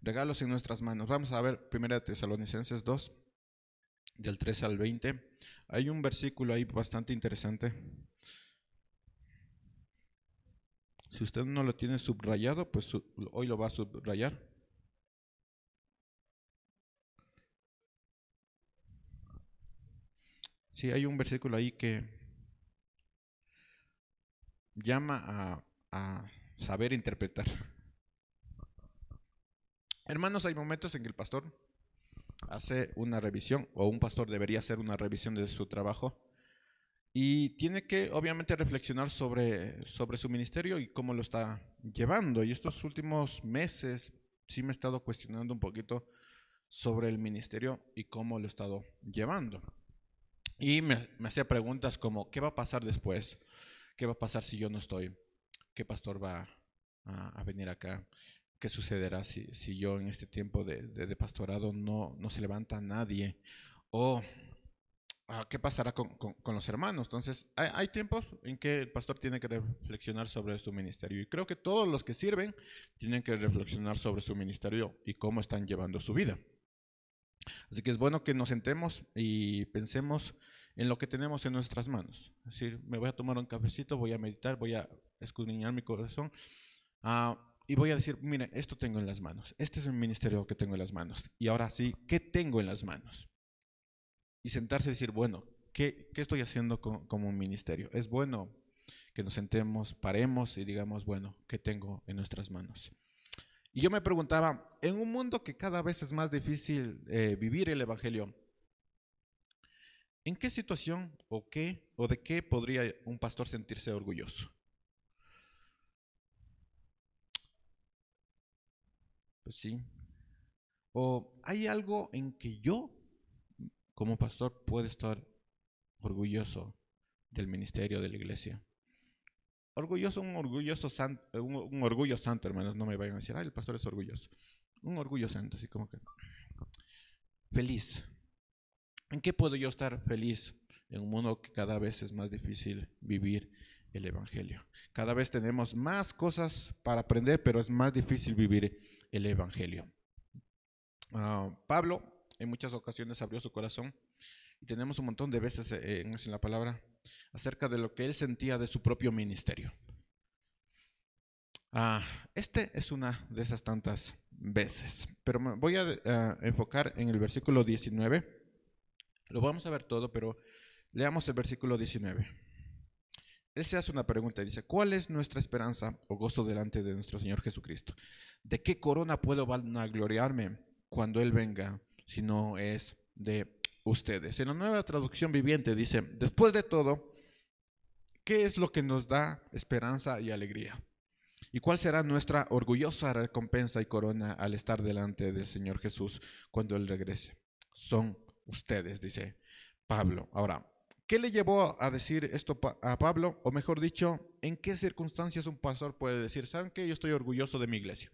Regalos en nuestras manos. Vamos a ver 1 Tesalonicenses 2, del 3 al 20. Hay un versículo ahí bastante interesante. Si usted no lo tiene subrayado, pues hoy lo va a subrayar. Sí, hay un versículo ahí que llama a saber interpretar. Hermanos, hay momentos en que el pastor hace una revisión, o un pastor debería hacer una revisión de su trabajo, y tiene que obviamente reflexionar sobre su ministerio y cómo lo está llevando. Y estos últimos meses sí me he estado cuestionando un poquito sobre el ministerio y cómo lo he estado llevando. Y me hacía preguntas como, ¿qué va a pasar después? ¿Qué va a pasar si yo no estoy? ¿Qué pastor va a venir acá? ¿Qué sucederá si yo en este tiempo de pastorado no se levanta nadie? ¿O qué pasará con los hermanos? Entonces, hay tiempos en que el pastor tiene que reflexionar sobre su ministerio. Y creo que todos los que sirven tienen que reflexionar sobre su ministerio y cómo están llevando su vida. Así que es bueno que nos sentemos y pensemos en lo que tenemos en nuestras manos. Es decir, me voy a tomar un cafecito, voy a meditar, voy a escudriñar mi corazón y voy a decir, mire, esto tengo en las manos. Este es el ministerio que tengo en las manos. Y ahora sí, ¿qué tengo en las manos? Y sentarse y decir, bueno, ¿qué estoy haciendo como un ministerio? Es bueno que nos sentemos, paremos y digamos, bueno, ¿qué tengo en nuestras manos? Y yo me preguntaba, en un mundo que cada vez es más difícil vivir el Evangelio, ¿en qué situación o de qué podría un pastor sentirse orgulloso? Pues sí. ¿O hay algo en que yo, como pastor, puedo estar orgulloso del ministerio de la iglesia? Orgulloso, un orgullo santo, hermanos, no me vayan a decir, el pastor es orgulloso. Un orgullo santo, así como que feliz. ¿En qué puedo yo estar feliz en un mundo que cada vez es más difícil vivir el Evangelio? Cada vez tenemos más cosas para aprender, pero es más difícil vivir el Evangelio. Pablo en muchas ocasiones abrió su corazón y tenemos un montón de veces en la palabra acerca de lo que él sentía de su propio ministerio. Este es una de esas tantas veces, pero me voy a enfocar en el versículo 19. Lo vamos a ver todo, pero leamos el versículo 19. Él se hace una pregunta y dice, ¿cuál es nuestra esperanza o gozo delante de nuestro Señor Jesucristo? ¿De qué corona puedo vanagloriarme cuando Él venga si no es de ustedes? En la Nueva Traducción Viviente dice, después de todo, ¿qué es lo que nos da esperanza y alegría? ¿Y cuál será nuestra orgullosa recompensa y corona al estar delante del Señor Jesús cuando Él regrese? Son ustedes, dice Pablo. Ahora, ¿qué le llevó a decir esto a Pablo? O mejor dicho, ¿en qué circunstancias un pastor puede decir, ¿saben qué? Yo estoy orgulloso de mi iglesia.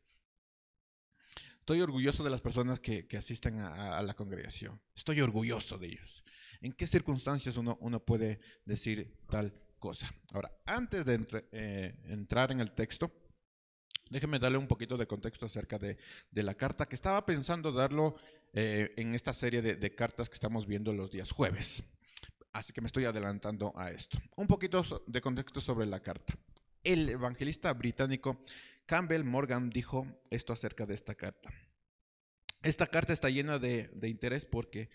Estoy orgulloso de las personas que asisten a la congregación. Estoy orgulloso de ellos. ¿En qué circunstancias uno puede decir tal cosa? Ahora, antes de entrar en el texto, déjeme darle un poquito de contexto acerca de la carta que estaba pensando darlo en esta serie de cartas que estamos viendo los días jueves. Así que me estoy adelantando a esto. Un poquito de contexto sobre la carta. El evangelista británico Campbell Morgan dijo esto acerca de esta carta. Esta carta está llena de interés porque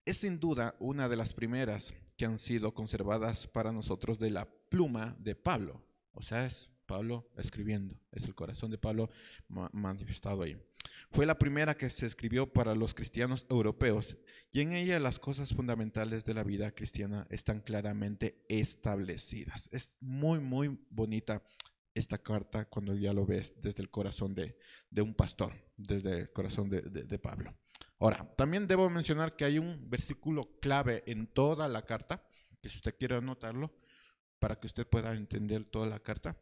es sin duda una de las primeras que han sido conservadas para nosotros de la pluma de Pablo. O sea, es Pablo escribiendo, es el corazón de Pablo manifestado ahí. Fue la primera que se escribió para los cristianos europeos y en ella las cosas fundamentales de la vida cristiana están claramente establecidas. Es muy, muy bonita esta carta cuando ya lo ves desde el corazón de un pastor, desde el corazón de Pablo. Ahora, también debo mencionar que hay un versículo clave en toda la carta, que si usted quiere anotarlo, para que usted pueda entender toda la carta.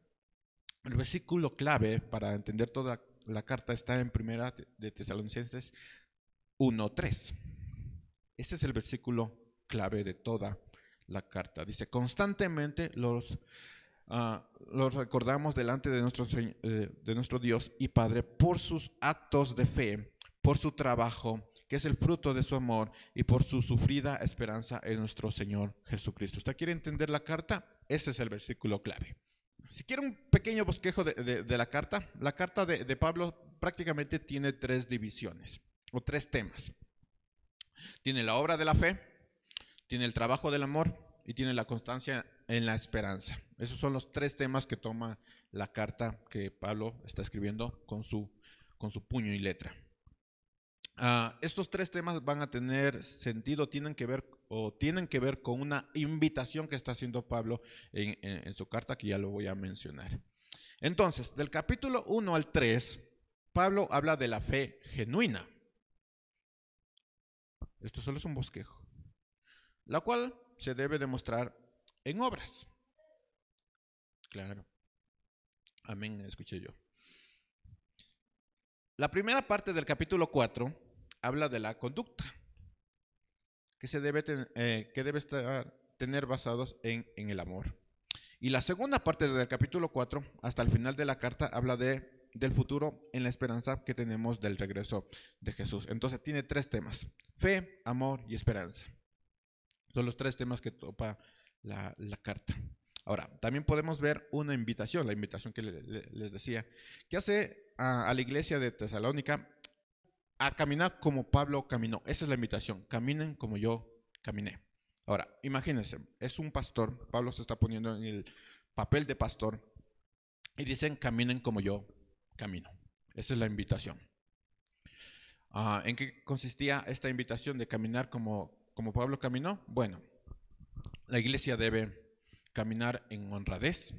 El versículo clave para entender toda la carta está en 1 de Tesalonicenses 1:3. Ese es el versículo clave de toda la carta. Dice, constantemente los los recordamos delante de nuestro Dios y Padre por sus actos de fe, por su trabajo, que es el fruto de su amor, y por su sufrida esperanza en nuestro Señor Jesucristo. ¿Usted quiere entender la carta? Ese es el versículo clave. Si quiere un pequeño bosquejo de la carta de Pablo prácticamente tiene tres divisiones o tres temas. Tiene la obra de la fe, tiene el trabajo del amor y tiene la constancia en la esperanza. Esos son los tres temas que toma la carta que Pablo está escribiendo con su puño y letra. Estos tres temas van a tener sentido, tienen que ver con una invitación que está haciendo Pablo en su carta, que ya lo voy a mencionar. Entonces, del capítulo 1 al 3, Pablo habla de la fe genuina. Esto solo es un bosquejo, la cual se debe demostrar en obras. Claro. Amén, escuché yo. La primera parte del capítulo 4 habla de la conducta que debe tener basados en el amor. Y la segunda parte del capítulo 4 hasta el final de la carta habla del futuro en la esperanza que tenemos del regreso de Jesús. Entonces tiene tres temas: fe, amor y esperanza. Son los tres temas que topa la carta. Ahora, también podemos ver una invitación, la invitación que les decía, que hace a la iglesia de Tesalónica a caminar como Pablo caminó. Esa es la invitación: caminen como yo caminé. Ahora, imagínense, es un pastor, Pablo se está poniendo en el papel de pastor y dicen: caminen como yo camino. Esa es la invitación. ¿En qué consistía esta invitación de caminar como Pablo caminó? Bueno, la iglesia debe caminar en honradez.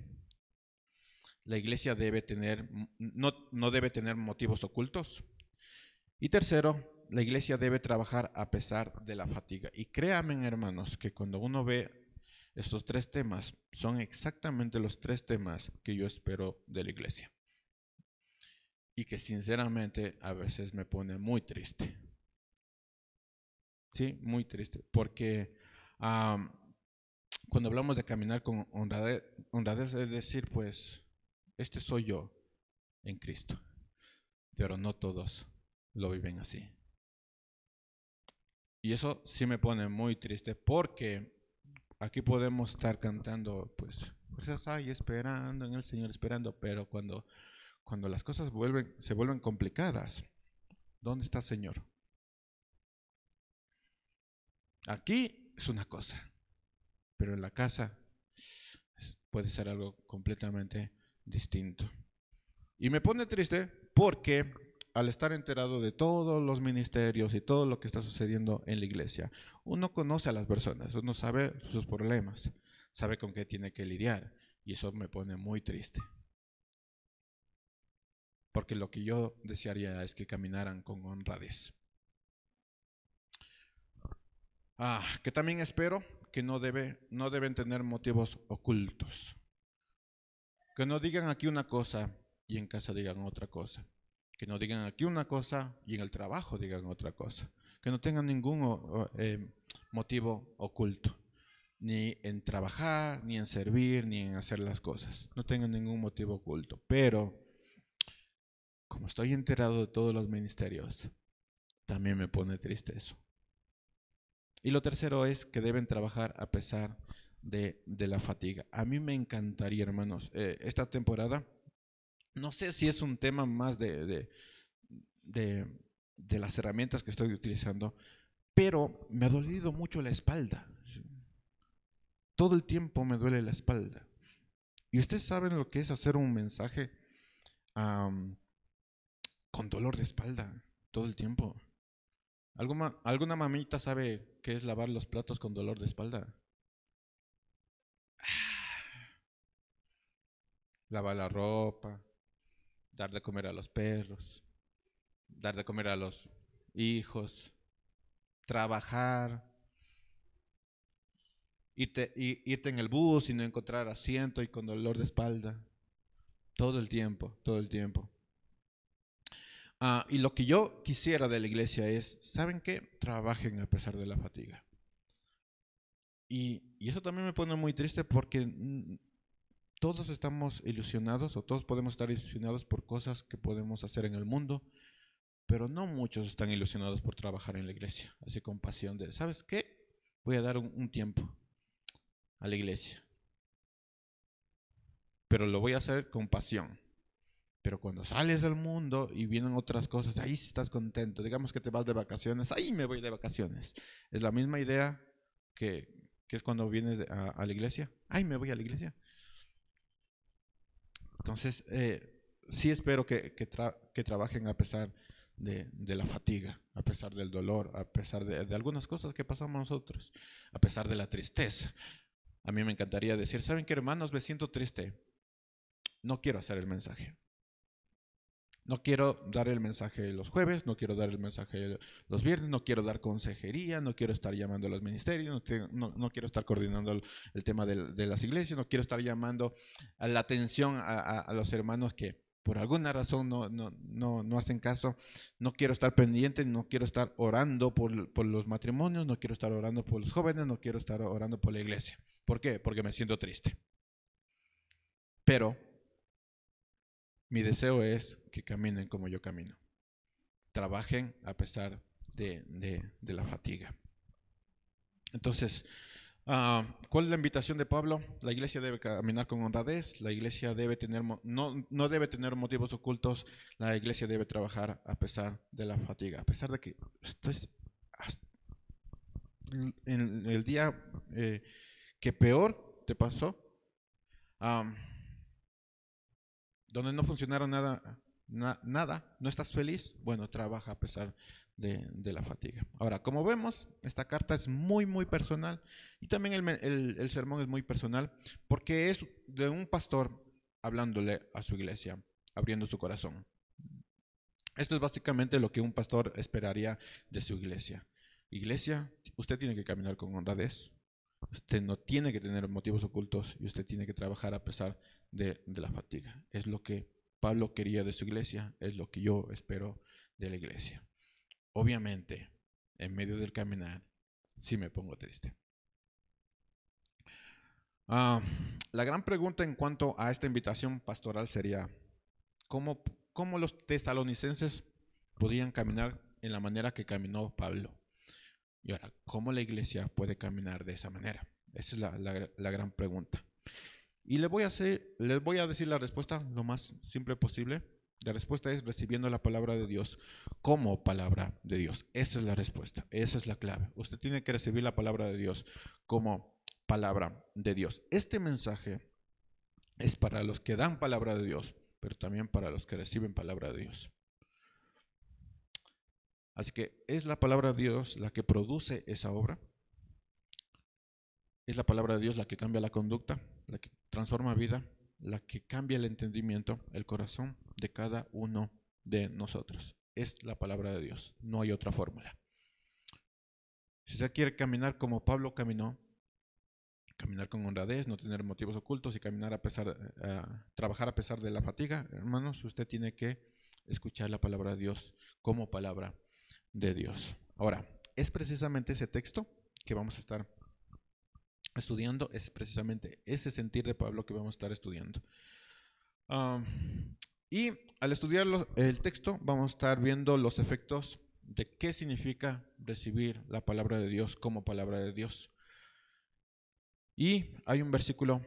La iglesia no debe tener motivos ocultos. Y tercero, la iglesia debe trabajar a pesar de la fatiga. Y créanme, hermanos, que cuando uno ve estos tres temas, son exactamente los tres temas que yo espero de la iglesia. Y que sinceramente a veces me pone muy triste. Sí, muy triste. Porque cuando hablamos de caminar con honradez es decir, pues, este soy yo en Cristo. Pero no todos lo viven así. Y eso sí me pone muy triste, porque aquí podemos estar cantando, pues hay esperando en el Señor, esperando, pero cuando las cosas se vuelven complicadas, ¿dónde está el Señor? Aquí es una cosa, pero en la casa puede ser algo completamente distinto. Y me pone triste porque al estar enterado de todos los ministerios y todo lo que está sucediendo en la iglesia, uno conoce a las personas, uno sabe sus problemas, sabe con qué tiene que lidiar, y eso me pone muy triste. Porque lo que yo desearía es que caminaran con honradez. Que también espero que no deben tener motivos ocultos. Que no digan aquí una cosa y en casa digan otra cosa. Que no digan aquí una cosa y en el trabajo digan otra cosa. Que no tengan ningún motivo oculto. Ni en trabajar, ni en servir, ni en hacer las cosas. No tengan ningún motivo oculto. Pero, como estoy enterado de todos los ministerios, también me pone triste eso. Y lo tercero es que deben trabajar a pesar de la fatiga. A mí me encantaría, hermanos, esta temporada, no sé si es un tema más de las herramientas que estoy utilizando, pero me ha dolido mucho la espalda. Todo el tiempo me duele la espalda. Y ustedes saben lo que es hacer un mensaje con dolor de espalda todo el tiempo. ¿Alguna mamita sabe qué es lavar los platos con dolor de espalda? Lavar la ropa, dar de comer a los perros, dar de comer a los hijos, trabajar, irte en el bus y no encontrar asiento y con dolor de espalda. Todo el tiempo, todo el tiempo. Y lo que yo quisiera de la iglesia es, ¿saben qué? Trabajen a pesar de la fatiga. Y eso también me pone muy triste porque todos estamos ilusionados, o todos podemos estar ilusionados por cosas que podemos hacer en el mundo, pero no muchos están ilusionados por trabajar en la iglesia, así con pasión de, ¿sabes qué? Voy a dar un tiempo a la iglesia, pero lo voy a hacer con pasión. Pero cuando sales del mundo y vienen otras cosas, ahí sí estás contento. Digamos que te vas de vacaciones, ahí me voy de vacaciones. Es la misma idea que es cuando vienes a la iglesia. Ay, me voy a la iglesia. Entonces, sí espero que trabajen a pesar de la fatiga, a pesar del dolor, a pesar de algunas cosas que pasamos nosotros, a pesar de la tristeza. A mí me encantaría decir, ¿saben qué, hermanos? Me siento triste. No quiero hacer el mensaje. No quiero dar el mensaje los jueves, no quiero dar el mensaje los viernes, no quiero dar consejería, no quiero estar llamando a los ministerios, no quiero estar coordinando el tema de las iglesias, no quiero estar llamando a la atención a los hermanos que por alguna razón no hacen caso, no quiero estar pendiente, no quiero estar orando por los matrimonios, no quiero estar orando por los jóvenes, no quiero estar orando por la iglesia. ¿Por qué? Porque me siento triste. Pero mi deseo es que caminen como yo camino. Trabajen a pesar de la fatiga. Entonces, ¿cuál es la invitación de Pablo? La iglesia debe caminar con honradez, la iglesia debe tener, no debe tener motivos ocultos, la iglesia debe trabajar a pesar de la fatiga, a pesar de que estés en el día que peor te pasó, donde no funcionaron nada, no estás feliz, bueno, trabaja a pesar de la fatiga. Ahora, como vemos, esta carta es muy, muy personal y también el sermón es muy personal porque es de un pastor hablándole a su iglesia, abriendo su corazón. Esto es básicamente lo que un pastor esperaría de su iglesia. Iglesia, usted tiene que caminar con honradez, usted no tiene que tener motivos ocultos y usted tiene que trabajar a pesar de la fatiga. Es lo que Pablo quería de su iglesia, es lo que yo espero de la iglesia. Obviamente, en medio del caminar, sí me pongo triste. La gran pregunta en cuanto a esta invitación pastoral sería, ¿cómo los tesalonicenses podían caminar en la manera que caminó Pablo? Y ahora, ¿cómo la iglesia puede caminar de esa manera? Esa es la gran pregunta. Y les voy a decir la respuesta lo más simple posible. La respuesta es recibiendo la palabra de Dios como palabra de Dios. Esa es la respuesta, esa es la clave. Usted tiene que recibir la palabra de Dios como palabra de Dios. Este mensaje es para los que dan palabra de Dios, pero también para los que reciben palabra de Dios. Así que es la palabra de Dios la que produce esa obra. Es la palabra de Dios la que cambia la conducta, la que transforma vida, la que cambia el entendimiento, el corazón de cada uno de nosotros. Es la palabra de Dios, no hay otra fórmula. Si usted quiere caminar como Pablo caminó, caminar con honradez, no tener motivos ocultos y caminar trabajar a pesar de la fatiga, hermanos, usted tiene que escuchar la palabra de Dios como palabra de Dios. Ahora, es precisamente ese texto que vamos a estar estudiando, es precisamente ese sentir de Pablo que vamos a estar estudiando. Y al estudiar el texto vamos a estar viendo los efectos de qué significa recibir la palabra de Dios como palabra de Dios. Y hay un versículo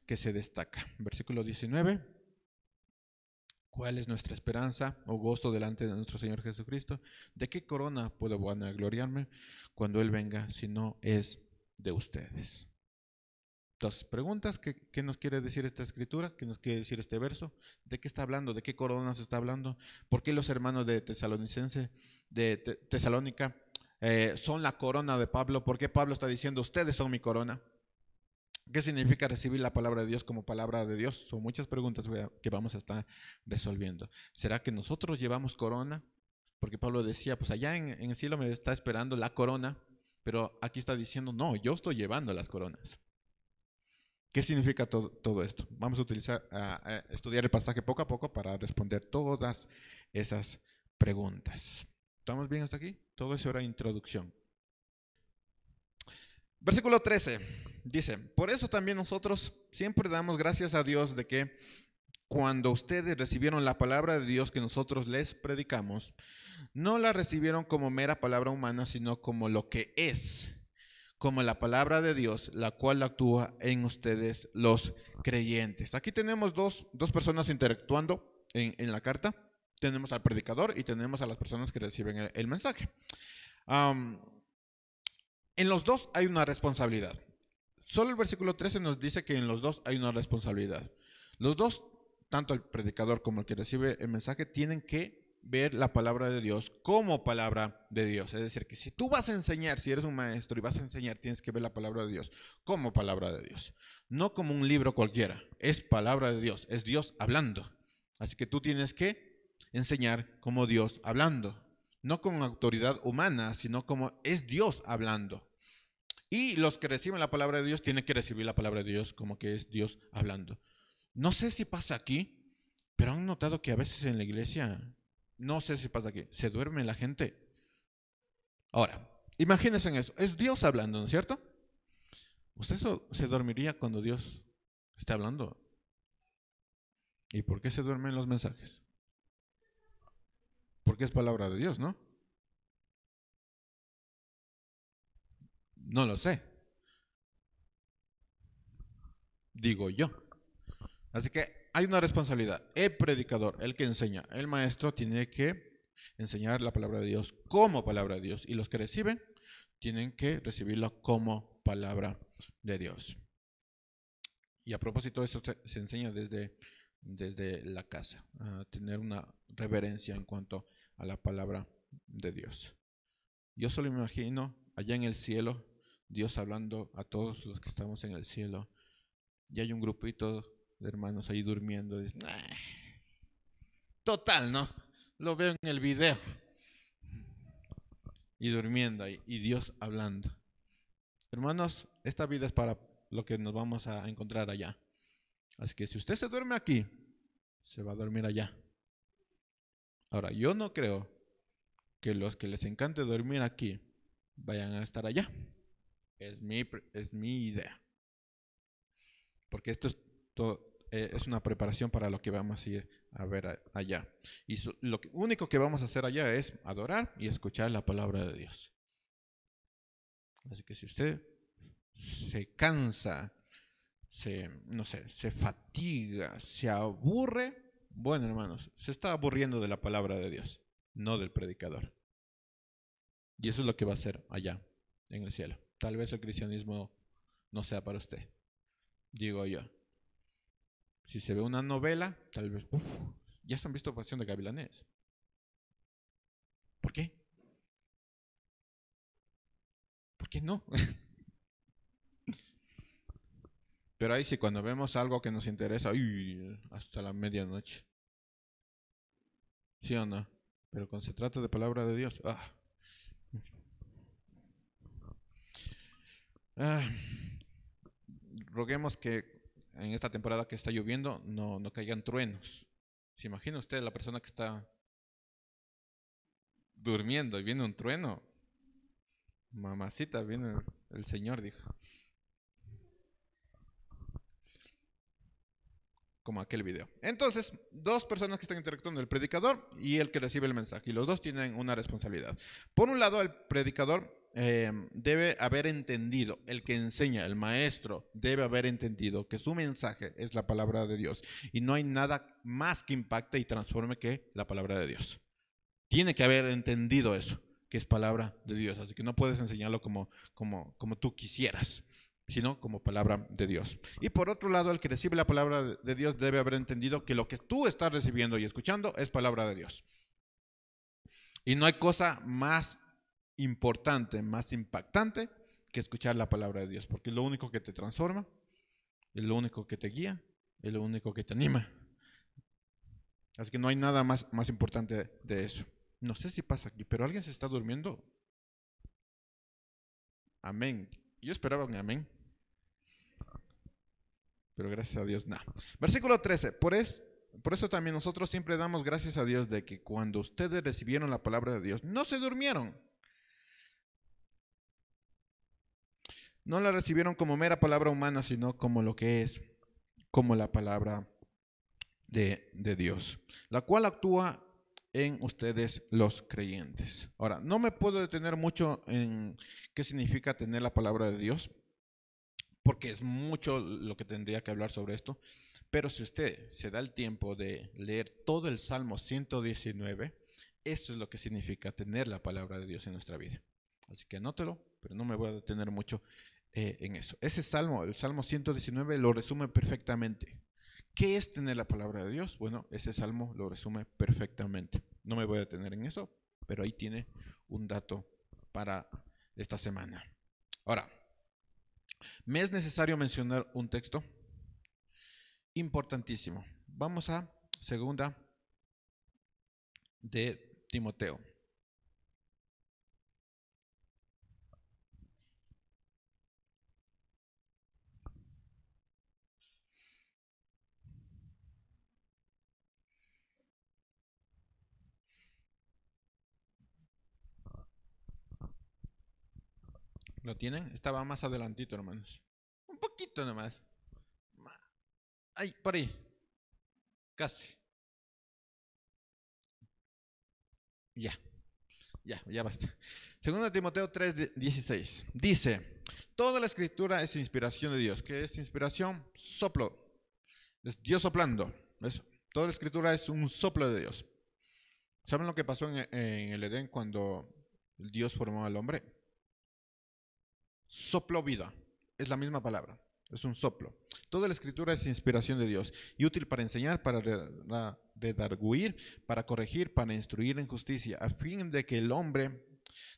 que se destaca, versículo 19. ¿Cuál es nuestra esperanza o gozo delante de nuestro Señor Jesucristo? ¿De qué corona puedo vanagloriarme cuando Él venga si no es de ustedes? Entonces, preguntas, ¿qué nos quiere decir esta escritura? ¿Qué nos quiere decir este verso? ¿De qué está hablando? ¿De qué corona se está hablando? ¿Por qué los hermanos de Tesalónica son la corona de Pablo? ¿Por qué Pablo está diciendo, ustedes son mi corona? ¿Qué significa recibir la palabra de Dios como palabra de Dios? Son muchas preguntas que vamos a estar resolviendo. ¿Será que nosotros llevamos corona? Porque Pablo decía, pues allá en el cielo me está esperando la corona, pero aquí está diciendo, no, yo estoy llevando las coronas. ¿Qué significa todo esto? Vamos a estudiar el pasaje poco a poco para responder todas esas preguntas. ¿Estamos bien hasta aquí? Todo eso era introducción. Versículo 13. Dice, por eso también nosotros siempre damos gracias a Dios de que cuando ustedes recibieron la palabra de Dios que nosotros les predicamos, no la recibieron como mera palabra humana, sino como lo que es, como la palabra de Dios, la cual actúa en ustedes los creyentes. Aquí tenemos dos personas interactuando en la carta. Tenemos al predicador y tenemos a las personas que reciben el mensaje. En los dos hay una responsabilidad. Solo el versículo 13 nos dice que en los dos hay una responsabilidad. Los dos, tanto el predicador como el que recibe el mensaje, tienen que ver la palabra de Dios como palabra de Dios. Es decir, que si tú vas a enseñar, si eres un maestro y vas a enseñar, tienes que ver la palabra de Dios como palabra de Dios. No como un libro cualquiera. Es palabra de Dios. Es Dios hablando. Así que tú tienes que enseñar como Dios hablando. No con autoridad humana, sino como es Dios hablando. Y los que reciben la palabra de Dios tienen que recibir la palabra de Dios como que es Dios hablando. No sé si pasa aquí, pero han notado que a veces en la iglesia, no sé si pasa aquí, se duerme la gente. Ahora, imagínense en eso, es Dios hablando, ¿no es cierto? ¿Usted se dormiría cuando Dios está hablando? ¿Y por qué se duermen los mensajes? Porque es palabra de Dios, ¿no? No lo sé. Digo yo. Así que hay una responsabilidad. El predicador, el que enseña, el maestro tiene que enseñar la palabra de Dios como palabra de Dios. Y los que reciben tienen que recibirlo como palabra de Dios. Y a propósito, eso se enseña desde la casa, a tener una reverencia en cuanto a la palabra de Dios. Yo solo me imagino allá en el cielo, Dios hablando a todos los que estamos en el cielo, y hay un grupito de hermanos ahí durmiendo. Dicen, total, ¿no? Lo veo en el video. Y durmiendo ahí, y Dios hablando. Hermanos, esta vida es para lo que nos vamos a encontrar allá. Así que si usted se duerme aquí, se va a dormir allá. Ahora, yo no creo que los que les encante dormir aquí vayan a estar allá. Es mi idea. Porque esto es todo, es una preparación para lo que vamos a ir a ver allá. Y lo único que vamos a hacer allá es adorar y escuchar la palabra de Dios. Así que si usted se cansa, no sé, se fatiga, se aburre, bueno, hermanos, se está aburriendo de la palabra de Dios, no del predicador. Y eso es lo que va a hacer allá en el cielo. Tal vez el cristianismo no sea para usted, digo yo. Si se ve una novela, tal vez, ya se han visto Pasión de Gavilanes. ¿Por qué? ¿Por qué no? Pero ahí sí, cuando vemos algo que nos interesa, hasta la medianoche. ¿Sí o no? Pero cuando se trata de palabra de Dios, roguemos que en esta temporada que está lloviendo no caigan truenos. ¿Se imagina usted la persona que está durmiendo y viene un trueno? Mamacita, viene el Señor, dijo. Como aquel video. Entonces, dos personas que están interactuando, el predicador y el que recibe el mensaje. Y los dos tienen una responsabilidad. Por un lado, el predicador debe haber entendido, el que enseña, el maestro, debe haber entendido que su mensaje es la palabra de Dios. Y no hay nada más que impacte y transforme que la palabra de Dios. Tiene que haber entendido eso, que es palabra de Dios. Así que no puedes enseñarlo como tú quisieras, sino como palabra de Dios. Y por otro lado, el que recibe la palabra de Dios debe haber entendido que lo que tú estás recibiendo y escuchando es palabra de Dios. Y no hay cosa más importante, más impactante que escuchar la palabra de Dios, porque es lo único que te transforma, es lo único que te guía, es lo único que te anima. Así que no hay nada más importante de eso. No sé si pasa aquí, pero alguien se está durmiendo. Amén. Yo esperaba un amén. Pero gracias a Dios, nada. Versículo 13. Por eso también nosotros siempre damos gracias a Dios de que cuando ustedes recibieron la palabra de Dios, no se durmieron. No la recibieron como mera palabra humana, sino como lo que es, como la palabra de Dios, la cual actúa en ustedes los creyentes. Ahora, no me puedo detener mucho en qué significa tener la palabra de Dios, porque es mucho lo que tendría que hablar sobre esto, pero si usted se da el tiempo de leer todo el Salmo 119, esto es lo que significa tener la palabra de Dios en nuestra vida. Así que anótelo, pero no me voy a detener mucho en eso. Ese Salmo, el Salmo 119, lo resume perfectamente. ¿Qué es tener la palabra de Dios? Bueno, ese Salmo lo resume perfectamente. No me voy a detener en eso, pero ahí tiene un dato para esta semana. Ahora, me es necesario mencionar un texto importantísimo. Vamos a segunda de Timoteo. ¿Lo tienen? Estaba más adelantito, hermanos. Un poquito nomás. Ahí, por ahí. Casi. Ya. Ya basta. Segunda Timoteo 3:16. Dice, toda la escritura es inspiración de Dios. ¿Qué es inspiración? Soplo. Es Dios soplando. ¿Ves? Toda la escritura es un soplo de Dios. ¿Saben lo que pasó en el Edén cuando Dios formó al hombre? Sopló vida. Es la misma palabra. Es un soplo. Toda la escritura es inspiración de Dios y útil para enseñar, para redarguir, para corregir, para instruir en justicia, a fin de que el hombre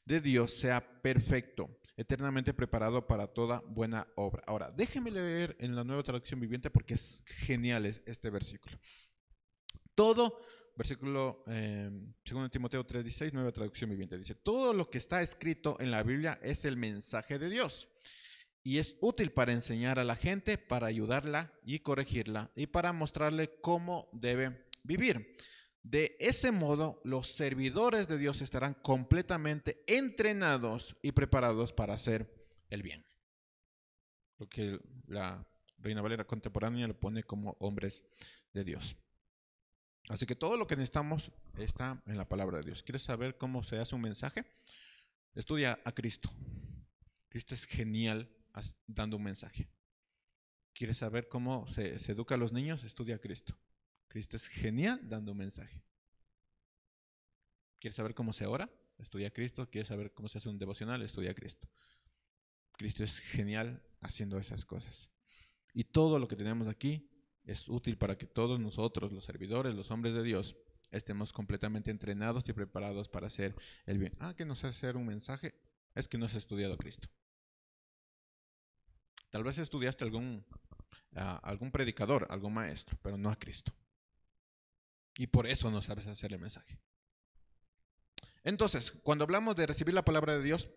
de Dios sea perfecto, eternamente preparado para toda buena obra. Ahora, déjenme leer en la Nueva Traducción Viviente porque es genial este versículo. Todo, versículo 2 Timoteo 3:16, Nueva Traducción Viviente, dice, todo lo que está escrito en la Biblia es el mensaje de Dios y es útil para enseñar a la gente, para ayudarla y corregirla y para mostrarle cómo debe vivir. De ese modo, los servidores de Dios estarán completamente entrenados y preparados para hacer el bien. Lo que la Reina Valera contemporánea lo pone como hombres de Dios. Así que todo lo que necesitamos está en la palabra de Dios. ¿Quieres saber cómo se hace un mensaje? Estudia a Cristo. Cristo es genial dando un mensaje. ¿Quieres saber cómo se educa a los niños? Estudia a Cristo. Cristo es genial dando un mensaje. ¿Quieres saber cómo se ora? Estudia a Cristo. ¿Quieres saber cómo se hace un devocional? Estudia a Cristo. Cristo es genial haciendo esas cosas. Y todo lo que tenemos aquí es útil para que todos nosotros, los servidores, los hombres de Dios, estemos completamente entrenados y preparados para hacer el bien. Que no sé hacer un mensaje, es que no has estudiado a Cristo. Tal vez estudiaste algún predicador, algún maestro, pero no a Cristo. Y por eso no sabes hacer el mensaje. Entonces, cuando hablamos de recibir la palabra de Dios,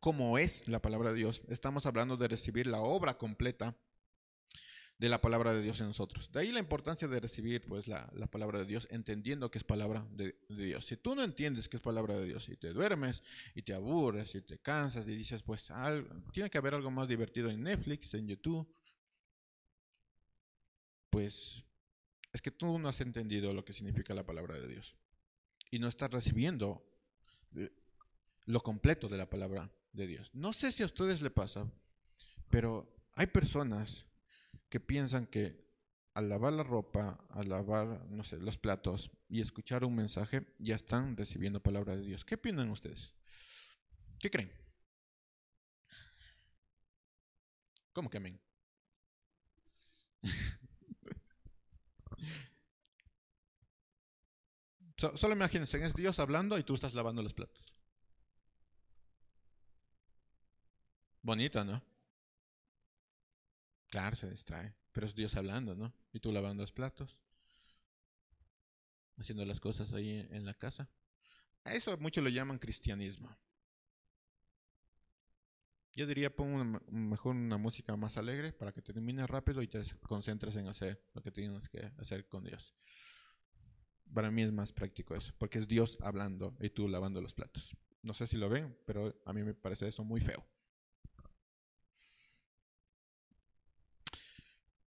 ¿cómo es la palabra de Dios? Estamos hablando de recibir la obra completa de la palabra de Dios en nosotros. De ahí la importancia de recibir pues la palabra de Dios, entendiendo que es palabra de Dios. Si tú no entiendes que es palabra de Dios y te duermes y te aburres y te cansas y dices pues tiene que haber algo más divertido en Netflix, en YouTube, pues es que tú no has entendido lo que significa la palabra de Dios y no estás recibiendo lo completo de la palabra de Dios. No sé si a ustedes le pasa, pero hay personas que piensan que al lavar la ropa, al lavar, no sé, los platos y escuchar un mensaje, ya están recibiendo palabra de Dios. ¿Qué opinan ustedes? ¿Qué creen? ¿Cómo que amén? Solo imagínense, es Dios hablando y tú estás lavando los platos. Bonito, ¿no? Claro, se distrae, pero es Dios hablando, ¿no? Y tú lavando los platos, haciendo las cosas ahí en la casa. A eso muchos lo llaman cristianismo. Yo diría mejor una música más alegre para que termine rápido y te concentres en hacer lo que tienes que hacer con Dios. Para mí es más práctico eso, porque es Dios hablando y tú lavando los platos. No sé si lo ven, pero a mí me parece eso muy feo.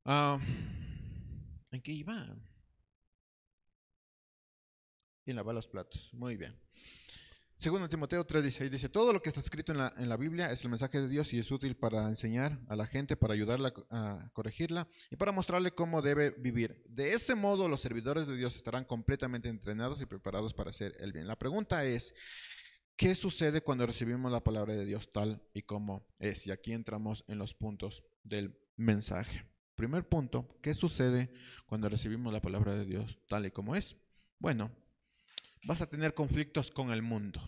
Ah, ¿En qué iba? En lavar los platos. Muy bien. Segundo Timoteo 3:16 dice, todo lo que está escrito en la Biblia es el mensaje de Dios y es útil para enseñar a la gente, para ayudarla a corregirla y para mostrarle cómo debe vivir. De ese modo los servidores de Dios estarán completamente entrenados y preparados para hacer el bien. La pregunta es, ¿qué sucede cuando recibimos la palabra de Dios tal y como es? Y aquí entramos en los puntos del mensaje. Primer punto, ¿qué sucede cuando recibimos la palabra de Dios tal y como es? Bueno, vas a tener conflictos con el mundo.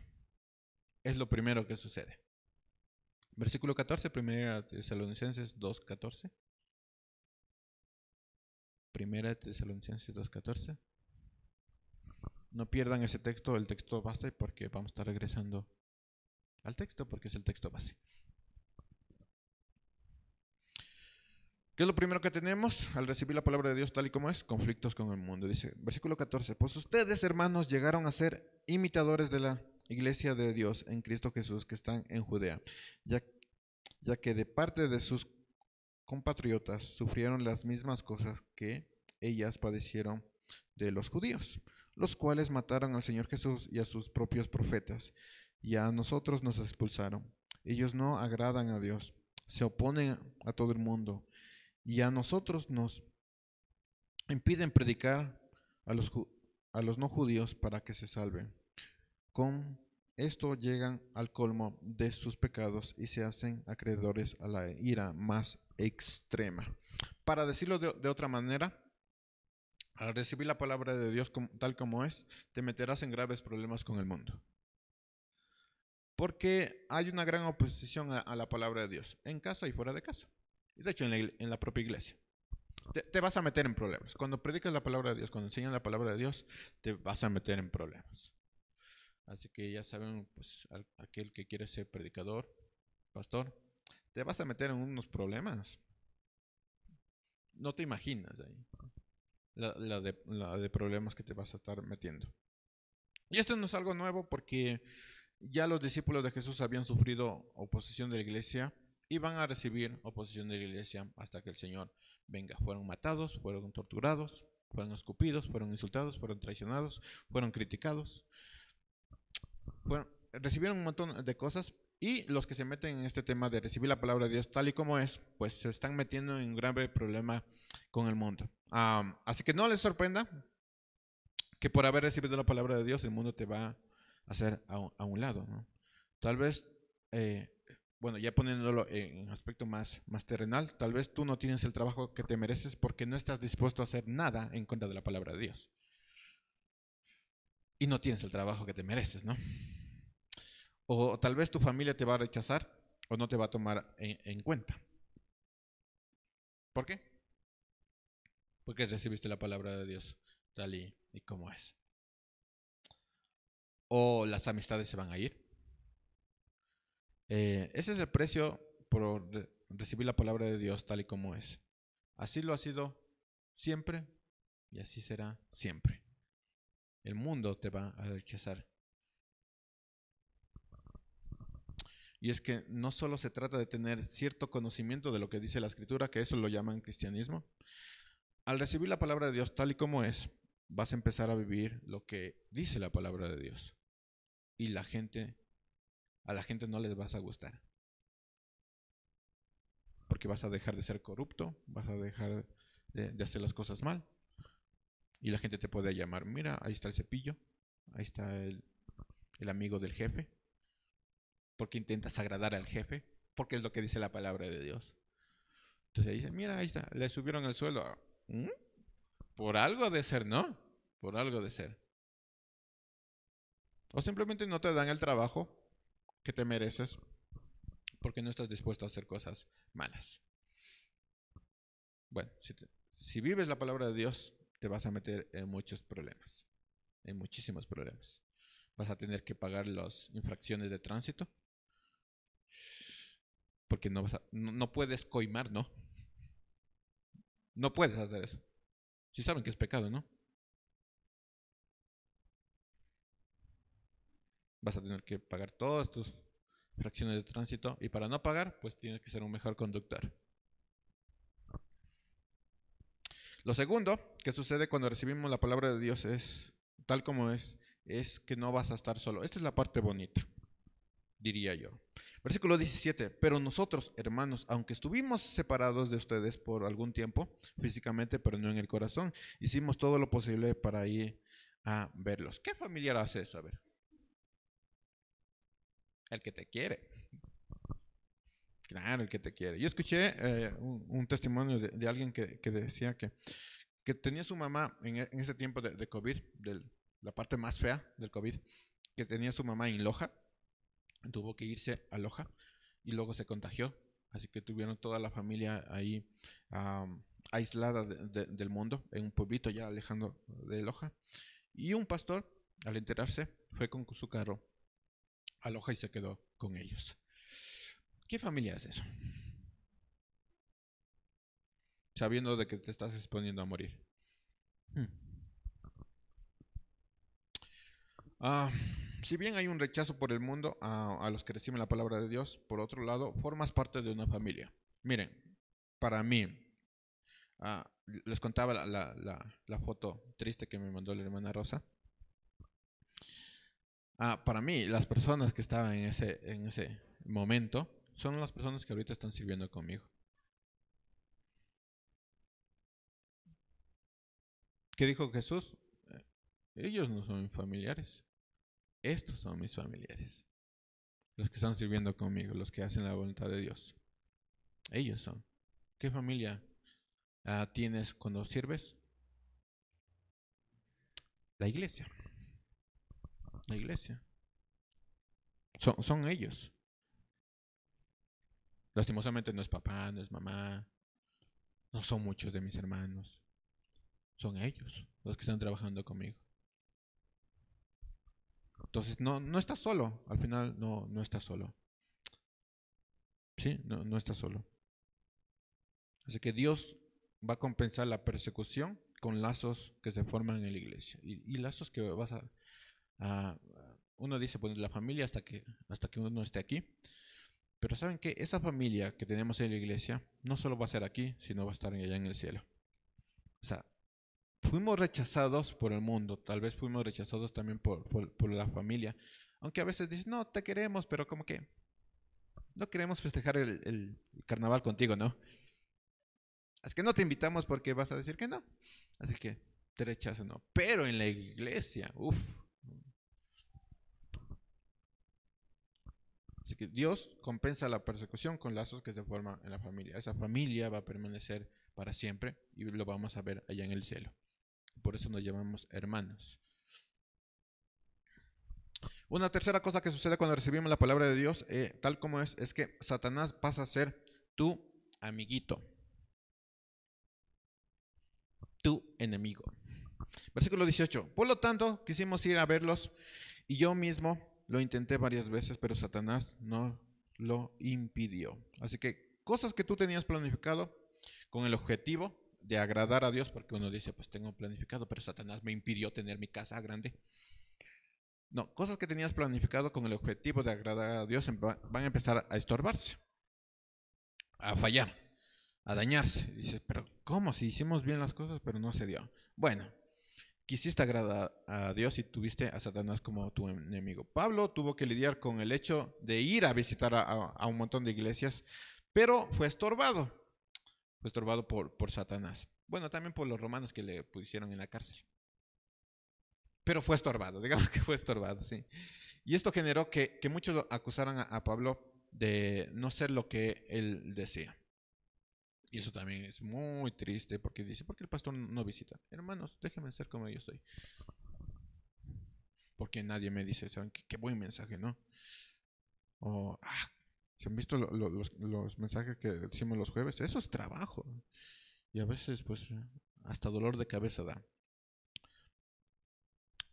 Es lo primero que sucede. Versículo 14, Primera Tesalonicenses 2:14. Primera Tesalonicenses 2:14. No pierdan ese texto, el texto base, porque vamos a estar regresando al texto, porque es el texto base. ¿Qué es lo primero que tenemos al recibir la palabra de Dios tal y como es? Conflictos con el mundo. Dice, versículo 14, pues ustedes, hermanos, llegaron a ser imitadores de la iglesia de Dios en Cristo Jesús que están en Judea, ya, ya que de parte de sus compatriotas sufrieron las mismas cosas que ellas padecieron de los judíos, los cuales mataron al Señor Jesús y a sus propios profetas, y a nosotros nos expulsaron. Ellos no agradan a Dios, se oponen a todo el mundo, y a nosotros nos impiden predicar a a los no judíos para que se salven. Con esto llegan al colmo de sus pecados y se hacen acreedores a la ira más extrema. Para decirlo de otra manera, al recibir la palabra de Dios tal como es, te meterás en graves problemas con el mundo. Porque hay una gran oposición a la palabra de Dios, en casa y fuera de casa. De hecho, en la propia iglesia. Te vas a meter en problemas. Cuando predicas la palabra de Dios, cuando enseñas la palabra de Dios, te vas a meter en problemas. Así que ya saben, pues aquel que quiere ser predicador, pastor, te vas a meter en unos problemas. No te imaginas ahí la de problemas que te vas a estar metiendo. Y esto no es algo nuevo porque ya los discípulos de Jesús habían sufrido oposición de la iglesia y van a recibir oposición de la iglesia hasta que el Señor venga. Fueron matados, fueron torturados, fueron escupidos, fueron insultados, fueron traicionados, fueron criticados. Bueno, recibieron un montón de cosas y los que se meten en este tema de recibir la palabra de Dios tal y como es, pues se están metiendo en un grave problema con el mundo. Así que no les sorprenda que por haber recibido la palabra de Dios el mundo te va a hacer a un lado, ¿no? Tal vez, eh, bueno, ya poniéndolo en aspecto más terrenal, tal vez tú no tienes el trabajo que te mereces porque no estás dispuesto a hacer nada en contra de la palabra de Dios. Y no tienes el trabajo que te mereces, ¿no? O tal vez tu familia te va a rechazar o no te va a tomar en cuenta. ¿Por qué? Porque recibiste la palabra de Dios tal y como es. O las amistades se van a ir. Ese es el precio por recibir la palabra de Dios tal y como es. Así lo ha sido siempre y así será siempre. El mundo te va a rechazar. Y es que no solo se trata de tener cierto conocimiento de lo que dice la Escritura, que eso lo llaman cristianismo. Al recibir la palabra de Dios tal y como es, vas a empezar a vivir lo que dice la palabra de Dios. Y a la gente no les vas a gustar. Porque vas a dejar de ser corrupto, vas a dejar de hacer las cosas mal. Y la gente te puede llamar, mira, ahí está el cepillo, ahí está el amigo del jefe. Porque intentas agradar al jefe, porque es lo que dice la palabra de Dios. Entonces dicen, mira, ahí está, le subieron el sueldo. ¿Mm? Por algo de ser, ¿no? Por algo de ser. O simplemente no te dan el trabajo que te mereces porque no estás dispuesto a hacer cosas malas. Bueno, si vives la palabra de Dios, te vas a meter en muchos problemas, en muchísimos problemas. Vas a tener que pagar las infracciones de tránsito porque no puedes coimar, ¿no? No puedes hacer eso. Si saben que es pecado, ¿no? Vas a tener que pagar todas tus fracciones de tránsito y para no pagar, pues tienes que ser un mejor conductor. Lo segundo que sucede cuando recibimos la palabra de Dios es, tal como es que no vas a estar solo. Esta es la parte bonita, diría yo. Versículo 17, pero nosotros, hermanos, aunque estuvimos separados de ustedes por algún tiempo, físicamente, pero no en el corazón, hicimos todo lo posible para ir a verlos. ¿Qué familiar hace eso? A ver. El que te quiere. Claro, el que te quiere. Yo escuché un testimonio de alguien que decía que tenía su mamá en ese tiempo de COVID, la parte más fea del COVID, que tenía su mamá en Loja, tuvo que irse a Loja y luego se contagió, así que tuvieron toda la familia ahí aislada del mundo, en un pueblito ya alejando de Loja, y un pastor, al enterarse, fue con su carro a Loja y se quedó con ellos. ¿Qué familia es eso? Sabiendo de que te estás exponiendo a morir. Ah, si bien hay un rechazo por el mundo a los que reciben la palabra de Dios, por otro lado, formas parte de una familia. Miren, para mí, les contaba la foto triste que me mandó la hermana Rosa. Para mí, las personas que estaban en ese momento son las personas que ahorita están sirviendo conmigo. ¿Qué dijo Jesús? Ellos no son mis familiares, estos son mis familiares. Los que están sirviendo conmigo, los que hacen la voluntad de Dios. Ellos son. ¿Qué familia tienes cuando sirves? La iglesia. La iglesia. Son ellos. Lastimosamente no es papá, no es mamá, no son muchos de mis hermanos. Son ellos los que están trabajando conmigo. Entonces no estás solo. Al final no estás solo. Sí, no estás solo. Así que Dios va a compensar la persecución con lazos que se forman en la iglesia. Y lazos que vas a uno dice poner la familia hasta que uno esté aquí. Pero saben que esa familia que tenemos en la iglesia no solo va a ser aquí, sino va a estar allá en el cielo. O sea, fuimos rechazados por el mundo, tal vez fuimos rechazados también por la familia. Aunque a veces dicen, no, te queremos, pero como que no queremos festejar el carnaval contigo, ¿no? Es que no te invitamos porque vas a decir que no. Así que te rechazan, ¿no? Pero en la iglesia, uff. Así que Dios compensa la persecución con lazos que se forman en la familia. Esa familia va a permanecer para siempre y lo vamos a ver allá en el cielo. Por eso nos llamamos hermanos. Una tercera cosa que sucede cuando recibimos la palabra de Dios, tal como es que Satanás pasa a ser tu amiguito, tu enemigo. Versículo 18. Por lo tanto, quisimos ir a verlos y yo mismo lo intenté varias veces, pero Satanás no lo impidió. Así que cosas que tú tenías planificado con el objetivo de agradar a Dios, porque uno dice, pues tengo planificado, pero Satanás me impidió tener mi casa grande. No, cosas que tenías planificado con el objetivo de agradar a Dios van a empezar a estorbarse, a fallar, a dañarse. Y dices, pero ¿cómo? Si hicimos bien las cosas, pero no se dio. Bueno, quisiste agradar a Dios y tuviste a Satanás como tu enemigo. Pablo tuvo que lidiar con el hecho de ir a visitar a un montón de iglesias, pero fue estorbado. Fue estorbado por Satanás. Bueno, también por los romanos que le pusieron en la cárcel. Pero fue estorbado, digamos que fue estorbado, sí. Y esto generó que muchos acusaran a Pablo de no ser lo que él decía. Y eso también es muy triste porque dice, ¿por qué el pastor no visita? Hermanos, déjenme ser como yo soy. Porque nadie me dice, ¿saben qué buen mensaje, no? O, ¿se han visto los mensajes que decimos los jueves? Eso es trabajo. Y a veces, pues, hasta dolor de cabeza da.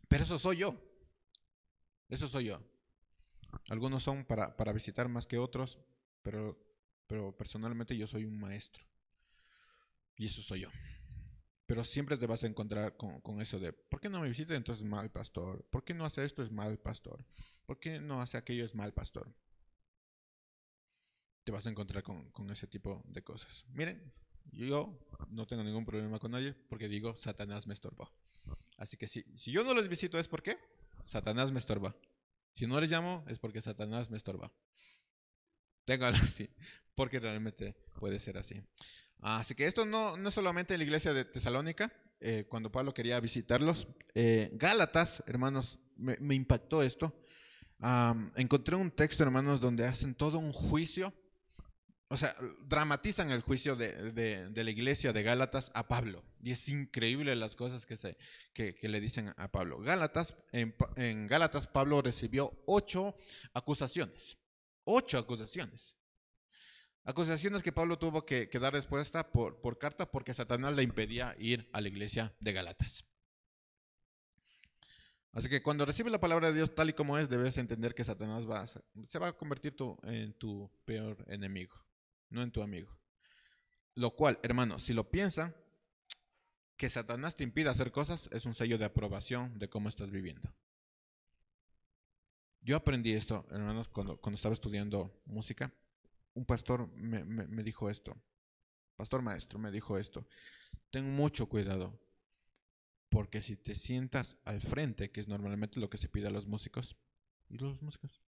Pero eso soy yo. Eso soy yo. Algunos son para visitar más que otros, pero personalmente yo soy un maestro. Y eso soy yo. Pero siempre te vas a encontrar con eso de, ¿por qué no me visita? Entonces es mal pastor. ¿Por qué no hace esto? Es mal pastor. ¿Por qué no hace aquello? Es mal pastor. Te vas a encontrar con ese tipo de cosas. Miren, Yo no tengo ningún problema con nadie porque digo, Satanás me estorbó. Así que si yo no les visito es porque Satanás me estorba. Si no les llamo es porque Satanás me estorba. Téngalo así, porque realmente puede ser así. Así que esto no es solamente en la iglesia de Tesalónica, cuando Pablo quería visitarlos. Gálatas, hermanos, me impactó esto. Encontré un texto, hermanos, donde hacen todo un juicio. O sea, dramatizan el juicio de la iglesia de Gálatas a Pablo. Y es increíble las cosas que le dicen a Pablo. En Gálatas, Pablo recibió 8 acusaciones. 8 acusaciones. Acusaciones que Pablo tuvo que dar respuesta por carta porque Satanás le impedía ir a la iglesia de Gálatas. Así que cuando recibes la palabra de Dios tal y como es, debes entender que Satanás se va a convertir en tu peor enemigo, no en tu amigo. Lo cual, hermano, si lo piensan, que Satanás te impida hacer cosas es un sello de aprobación de cómo estás viviendo. Yo aprendí esto, hermanos, cuando estaba estudiando música. Un pastor me dijo esto, pastor maestro me dijo esto: ten mucho cuidado, porque si te sientas al frente, que es normalmente lo que se pide a los músicos, ¿y los músicos?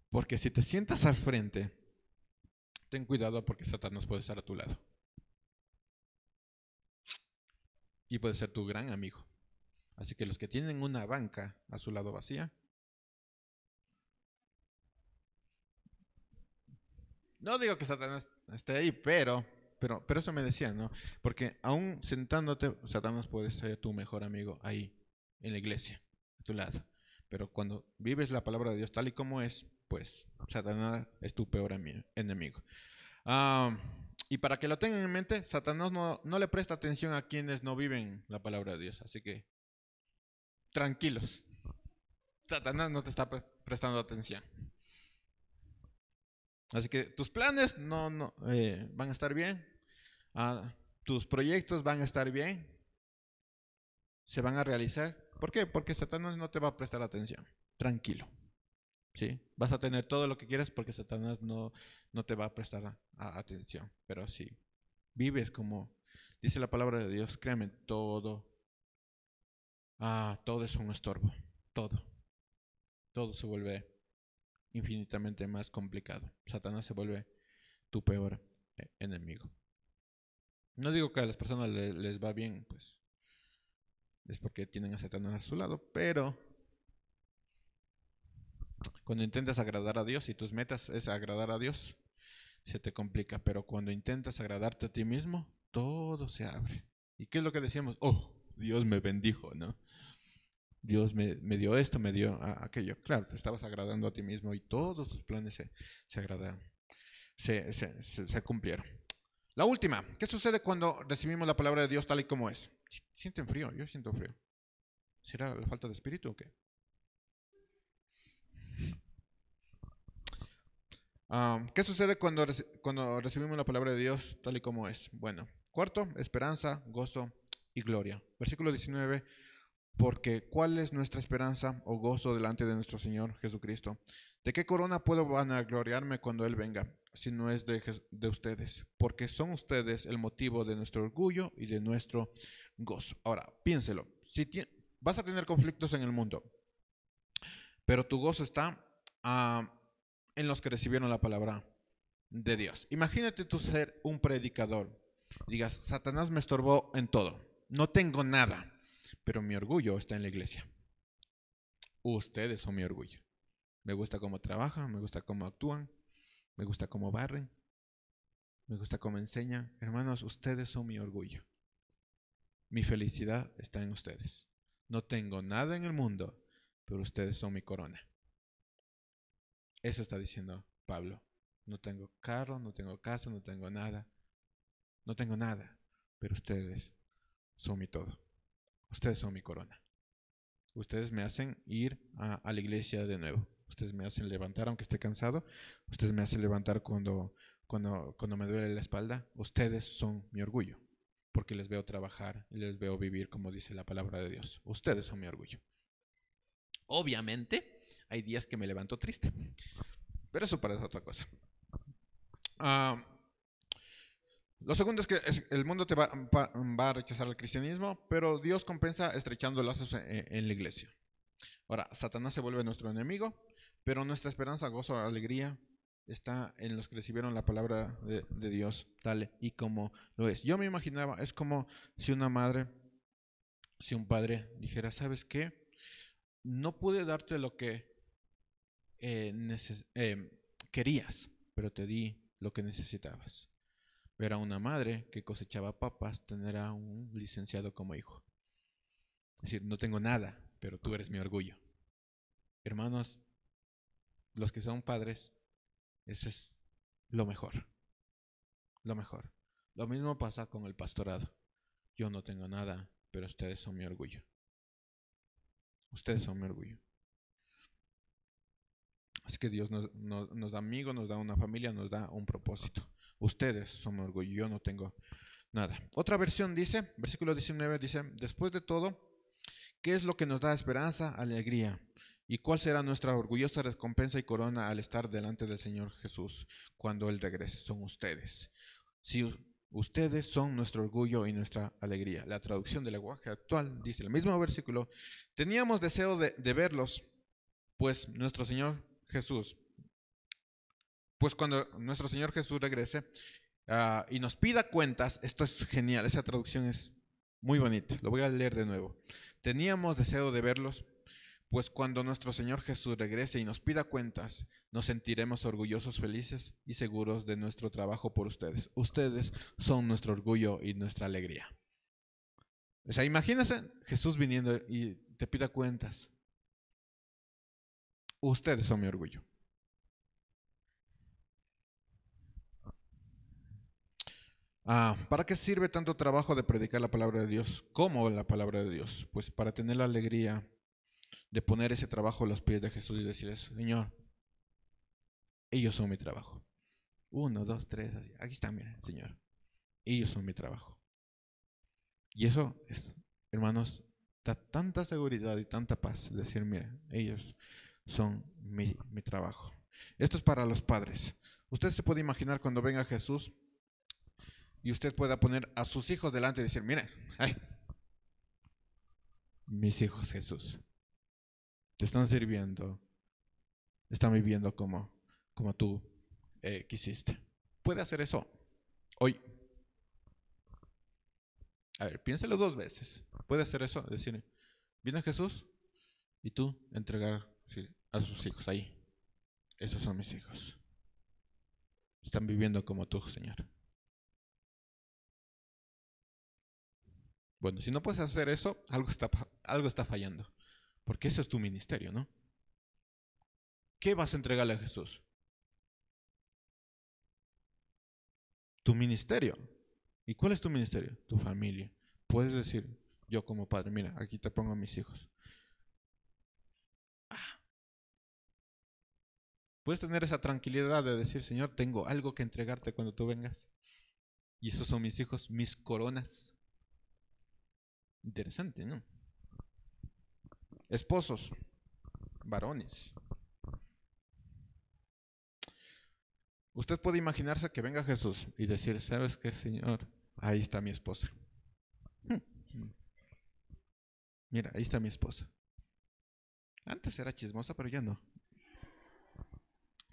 Porque si te sientas al frente, ten cuidado porque Satanás puede estar a tu lado. Y puede ser tu gran amigo. Así que los que tienen una banca a su lado vacía, no digo que Satanás esté ahí, pero eso me decían, ¿no? Porque aún sentándote, Satanás puede ser tu mejor amigo ahí, en la iglesia, a tu lado. Pero cuando vives la palabra de Dios tal y como es, pues Satanás es tu peor enemigo. Ah, y para que lo tengan en mente, Satanás no le presta atención a quienes no viven la palabra de Dios. Así que tranquilos, Satanás no te está prestando atención. Así que tus planes van a estar bien, tus proyectos van a estar bien, se van a realizar. ¿Por qué? Porque Satanás no te va a prestar atención. Tranquilo. ¿Sí? Vas a tener todo lo que quieras porque Satanás no te va a prestar atención. Pero si vives como dice la palabra de Dios, créeme, todo es un estorbo. Todo. Todo se vuelve infinitamente más complicado. Satanás se vuelve tu peor enemigo. No digo que a las personas les va bien, pues es porque tienen a Satanás a su lado, pero cuando intentas agradar a Dios y tus metas es agradar a Dios, se te complica. Pero cuando intentas agradarte a ti mismo, todo se abre. ¿Y qué es lo que decíamos? Oh, Dios me bendijo, ¿no? Dios me dio esto, me dio aquello. Claro, te estabas agradando a ti mismo y todos tus planes se agradaron, se cumplieron. La última, ¿qué sucede cuando recibimos la palabra de Dios tal y como es? ¿Sienten frío? Yo siento frío. ¿Será la falta de espíritu o qué? ¿Qué sucede cuando recibimos la palabra de Dios tal y como es? Bueno, cuarto, esperanza, gozo y gloria. Versículo 19, porque ¿cuál es nuestra esperanza o gozo delante de nuestro Señor Jesucristo? ¿De qué corona puedo vanagloriarme cuando Él venga, si no es de ustedes? Porque son ustedes el motivo de nuestro orgullo y de nuestro gozo. Ahora, piénselo, si vas a tener conflictos en el mundo, pero tu gozo está en los que recibieron la palabra de Dios. Imagínate tú ser un predicador. Digas, Satanás me estorbó en todo. No tengo nada, pero mi orgullo está en la iglesia. Ustedes son mi orgullo. Me gusta cómo trabajan, me gusta cómo actúan, me gusta cómo barren, me gusta cómo enseñan. Hermanos, ustedes son mi orgullo. Mi felicidad está en ustedes. No tengo nada en el mundo, pero ustedes son mi corona. Eso está diciendo Pablo. No tengo carro, no tengo casa, no tengo nada. No tengo nada, pero ustedes son mi todo. Ustedes son mi corona. Ustedes me hacen ir a la iglesia de nuevo. Ustedes me hacen levantar aunque esté cansado. Ustedes me hacen levantar cuando me duele la espalda. Ustedes son mi orgullo, porque les veo trabajar y les veo vivir como dice la palabra de Dios. Ustedes son mi orgullo. Obviamente, hay días que me levanto triste, pero eso parece otra cosa. Ah, lo segundo es que el mundo va a rechazar el cristianismo, pero Dios compensa estrechando lazos en la iglesia. Ahora, Satanás se vuelve nuestro enemigo, pero nuestra esperanza, gozo, alegría está en los que recibieron la palabra de Dios tal y como lo es. Yo me imaginaba, es como si una madre, si un padre dijera, ¿sabes qué? No pude darte lo que querías, pero te di lo que necesitabas. Ver a una madre que cosechaba papas, tener a un licenciado como hijo. Es decir, no tengo nada, pero tú eres mi orgullo. Hermanos, los que son padres, eso es lo mejor. Lo mejor. Lo mismo pasa con el pastorado. Yo no tengo nada, pero ustedes son mi orgullo. Ustedes son mi orgullo. Así que Dios nos da amigos, nos da una familia, nos da un propósito. Ustedes son mi orgullo, yo no tengo nada. Otra versión dice, versículo 19 dice, después de todo, ¿qué es lo que nos da esperanza, alegría? ¿Y cuál será nuestra orgullosa recompensa y corona al estar delante del Señor Jesús cuando Él regrese? Son ustedes. Si ustedes son nuestro orgullo y nuestra alegría. La traducción del lenguaje actual dice el mismo versículo, teníamos deseo de verlos, pues nuestro Señor Jesús, pues cuando nuestro Señor Jesús regrese y nos pida cuentas, esto es genial, esa traducción es muy bonita, lo voy a leer de nuevo. Teníamos deseo de verlos, pues cuando nuestro Señor Jesús regrese y nos pida cuentas, nos sentiremos orgullosos, felices y seguros de nuestro trabajo por ustedes. Ustedes son nuestro orgullo y nuestra alegría. O sea, imagínense Jesús viniendo y te pida cuentas. Ustedes son mi orgullo. ¿Para qué sirve tanto trabajo de predicar la palabra de Dios como la palabra de Dios? Pues para tener la alegría de poner ese trabajo a los pies de Jesús y decirles, Señor, ellos son mi trabajo. 1, 2, 3, así. Aquí está, miren, Señor. Ellos son mi trabajo. Y eso es, hermanos, da tanta seguridad y tanta paz. Decir, miren, ellos son mi trabajo. Esto es para los padres. Usted se puede imaginar cuando venga Jesús y usted pueda poner a sus hijos delante y decir, miren, ay, mis hijos, Jesús, te están sirviendo, están viviendo como tú quisiste. ¿Puede hacer eso hoy? A ver, piénsalo 2 veces. ¿Puede hacer eso? Decir, viene Jesús y tú entregar a sus hijos ahí. Esos son mis hijos. Están viviendo como tú, Señor. Bueno, si no puedes hacer eso, algo está fallando. Porque ese es tu ministerio, ¿no? ¿Qué vas a entregarle a Jesús? Tu ministerio. ¿Y cuál es tu ministerio? Tu familia. Puedes decir, yo como padre, mira, aquí te pongo a mis hijos. Puedes tener esa tranquilidad de decir, Señor, tengo algo que entregarte cuando tú vengas. Y esos son mis hijos, mis coronas. Interesante, ¿no? Esposos, varones. Usted puede imaginarse que venga Jesús y decir, ¿sabes qué, Señor? Ahí está mi esposa. Mira, ahí está mi esposa. Antes era chismosa, pero ya no.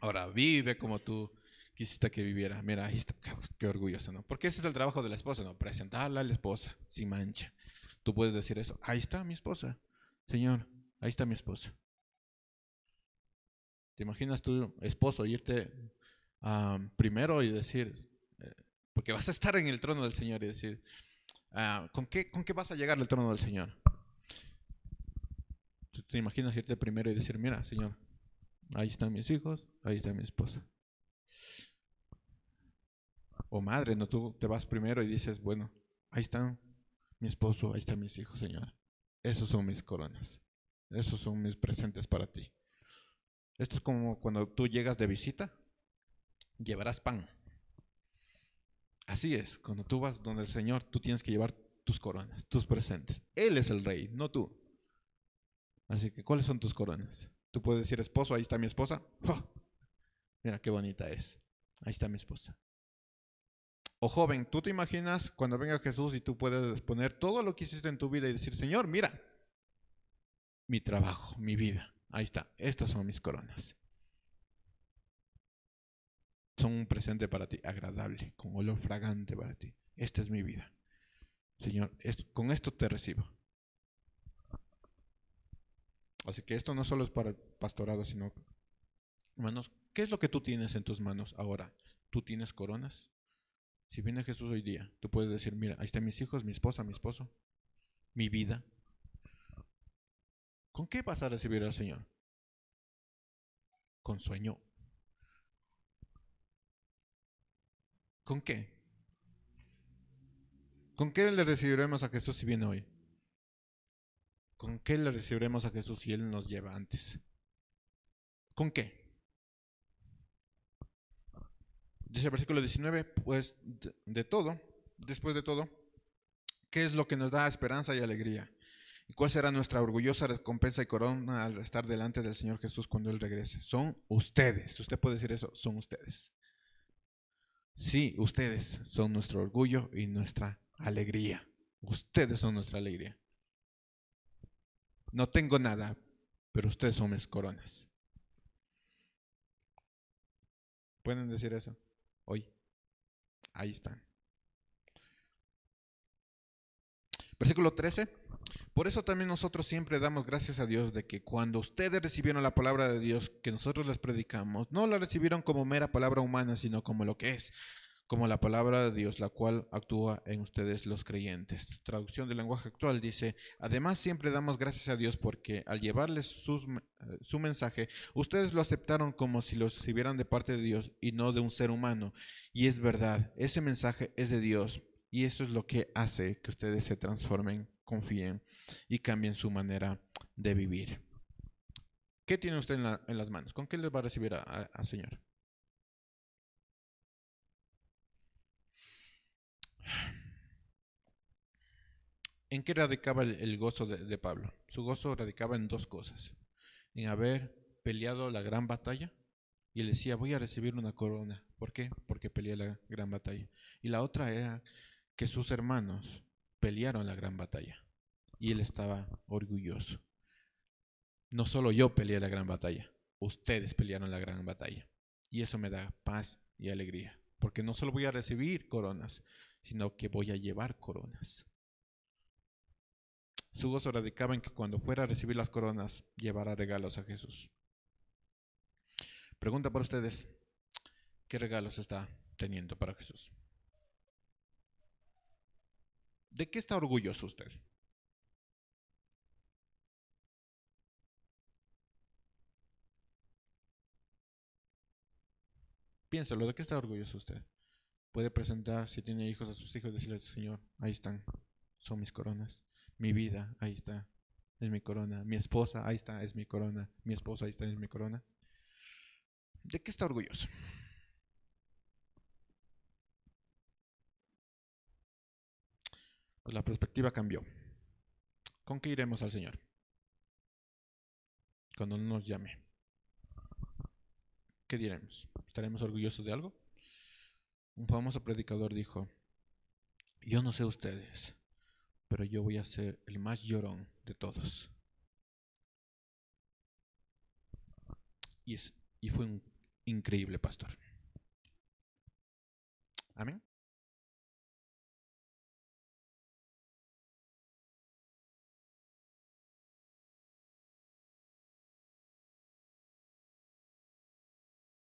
Ahora vive como tú quisiste que viviera. Mira, ahí está, qué orgulloso, ¿no? Porque ese es el trabajo de la esposa, ¿no? Presentarla a la esposa, sin mancha. Tú puedes decir eso. Ahí está mi esposa. Señor, ahí está mi esposa. ¿Te imaginas tu esposo irte primero y decir, porque vas a estar en el trono del Señor y decir, ¿con qué vas a llegar al trono del Señor? ¿Te imaginas irte primero y decir, mira, Señor, ahí están mis hijos, ahí está mi esposa? O madre, no, tú te vas primero y dices, bueno, ahí están mi esposo, ahí están mis hijos, Señor. Esos son mis coronas. Esos son mis presentes para ti. Esto es como cuando tú llegas de visita, llevarás pan. Así es, cuando tú vas donde el Señor, tú tienes que llevar tus coronas, tus presentes. Él es el rey, no tú. Así que, ¿cuáles son tus coronas? Tú puedes decir, esposo, ahí está mi esposa. ¡Oh! Mira qué bonita es. Ahí está mi esposa. O joven, ¿tú te imaginas cuando venga Jesús y tú puedes exponer todo lo que hiciste en tu vida y decir, Señor, mira, mi trabajo, mi vida, ahí está, estas son mis coronas. Son un presente para ti, agradable, con olor fragante para ti. Esta es mi vida. Señor, con esto te recibo. Así que esto no solo es para el pastorado, sino, hermanos, ¿qué es lo que tú tienes en tus manos ahora? ¿Tú tienes coronas? Si viene Jesús hoy día, tú puedes decir, mira, ahí están mis hijos, mi esposa, mi esposo, mi vida. ¿Con qué vas a recibir al Señor? Con sueño. ¿Con qué? ¿Con qué le recibiremos a Jesús si viene hoy? ¿Con qué le recibiremos a Jesús si Él nos lleva antes? ¿Con qué? Dice el versículo 19, pues de todo, después de todo, ¿qué es lo que nos da esperanza y alegría? ¿Y cuál será nuestra orgullosa recompensa y corona al estar delante del Señor Jesús cuando Él regrese? Son ustedes. Usted puede decir eso, son ustedes. Sí, ustedes son nuestro orgullo y nuestra alegría. Ustedes son nuestra alegría. No tengo nada, pero ustedes son mis coronas. ¿Pueden decir eso? Hoy. Ahí están. Versículo 13. Por eso también nosotros siempre damos gracias a Dios de que cuando ustedes recibieron la palabra de Dios que nosotros les predicamos, no la recibieron como mera palabra humana, sino como lo que es, como la palabra de Dios, la cual actúa en ustedes los creyentes. Traducción del lenguaje actual dice, además siempre damos gracias a Dios porque al llevarles su mensaje, ustedes lo aceptaron como si lo recibieran de parte de Dios y no de un ser humano. Y es verdad, ese mensaje es de Dios y eso es lo que hace que ustedes se transformen, confíen y cambien su manera de vivir. ¿Qué tiene usted en las manos? ¿Con qué les va a recibir al Señor? ¿En qué radicaba el gozo de Pablo? Su gozo radicaba en dos cosas. En haber peleado la gran batalla. Y él decía, voy a recibir una corona. ¿Por qué? Porque peleé la gran batalla. Y la otra era que sus hermanos pelearon la gran batalla. Y él estaba orgulloso. No solo yo peleé la gran batalla, ustedes pelearon la gran batalla. Y eso me da paz y alegría. Porque no solo voy a recibir coronas, sino que voy a llevar coronas. Su gozo radicaba en que cuando fuera a recibir las coronas, llevara regalos a Jesús. Pregunta para ustedes, ¿qué regalos está teniendo para Jesús? ¿De qué está orgulloso usted? Piénsalo, ¿de qué está orgulloso usted? Puede presentar, si tiene hijos, a sus hijos y decirles, Señor, ahí están, son mis coronas. Mi vida, ahí está, es mi corona. Mi esposa, ahí está, es mi corona. Mi esposa, ahí está, es mi corona. ¿De qué está orgulloso? Pues la perspectiva cambió. ¿Con qué iremos al Señor? Cuando no nos llame. ¿Qué diremos? ¿Estaremos orgullosos de algo? Un famoso predicador dijo, yo no sé ustedes, pero yo voy a ser el más llorón de todos. Y fue un increíble pastor. Amén.